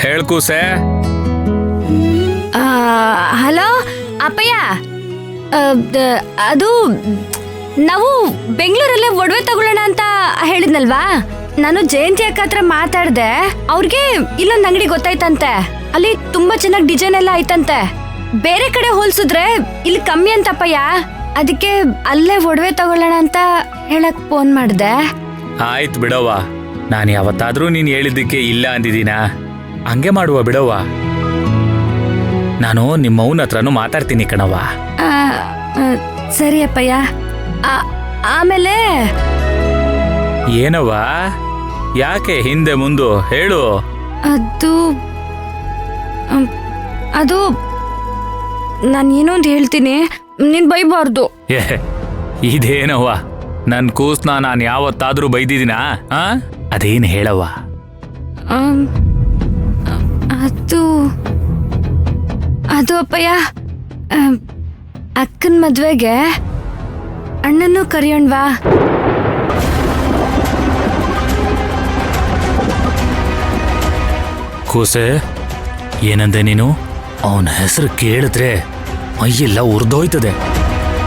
ಹೇಳ್ಕೂಸೆ. Hello ಅಪ್ಪಯ್ಯ, ಅದು ನಾವು ಬೆಂಗಳೂರಲ್ಲೇ ಒಡವೆ ತಗೊಳ್ಳೋಣ ಅಂತ ಹೇಳಿದ್ನಲ್ವಾ. ನಾನು ಜಯಂತಿ ಅಕ್ಕ ಹತ್ರ ಮಾತಾಡ್ದೆ. ಅವ್ರಿಗೆ ಇಲ್ಲೊಂದ್ ಅಂಗಡಿ ಗೊತ್ತಾಯ್ತಂತೆ. ಅಲ್ಲಿ ತುಂಬಾ ಚೆನ್ನಾಗಿ ಡಿಸೈನ್ ಎಲ್ಲ ಐತಂತೆ. ಬೇರೆ ಕಡೆ ಹೋಲ್ಸಿದ್ರೆ ಇಲ್ಲಿ ಕಮ್ಮಿ ಅಂತಪ್ಪಯ್ಯ. ಅದಕ್ಕೆ ಅಲ್ಲೇ ಒಡವೆ ತಗೊಳ್ಳೋಣ ಅಂತ ಹೇಳಕ್ ಫೋನ್ ಮಾಡ್ದೆ. ಆಯ್ತು ಬಿಡವ್ವ, ನಾನು ಯಾವತ್ತಾದ್ರೂ ನೀನ್ ಹೇಳಿದ್ದಕ್ಕೆ ಇಲ್ಲ ಅಂದಿದ್ದೀನ? ಹಂಗೆ ಮಾಡುವ ಬಿಡವ್ವ. ನಾನು ನಿಮ್ಮ ಅವನ ಹತ್ರನೂ ಮಾತಾಡ್ತೀನಿ ಕಣವ್ವ. ಸರಿ ಅಪ್ಪಯ್ಯ. ಆಮೇಲೆ ಏನವ್ವ, ಯಾಕೆ ಹಿಂದೆ ಮುಂದು ಹೇಳು. ಅದು ನಾನು ಏನೊಂದು ಹೇಳ್ತೀನಿ, ನೀನ್ ಬೈಬಾರ್ದು. ಇದೇನವ್ವ, ನನ್ ಕೂಸ್ನ ನಾನು ಯಾವತ್ತಾದ್ರೂ ಬೈದಿದ್ದೀನ? ಅದೇನು ಹೇಳವ್ವ. ಅದು ಅಪ್ಪಯ್ಯ, ಅಕ್ಕನ ಮದ್ವೆಗೆ ಅಣ್ಣನೂ ಕರೆಯೋಣ್ವಾ? ಕೂಸೆ, ಏನಂದೆ ನೀನು? ಅವನ ಹೆಸರು ಕೇಳಿದ್ರೆ ಮೈಯೆಲ್ಲ ಉರ್ದೋಯ್ತದೆ.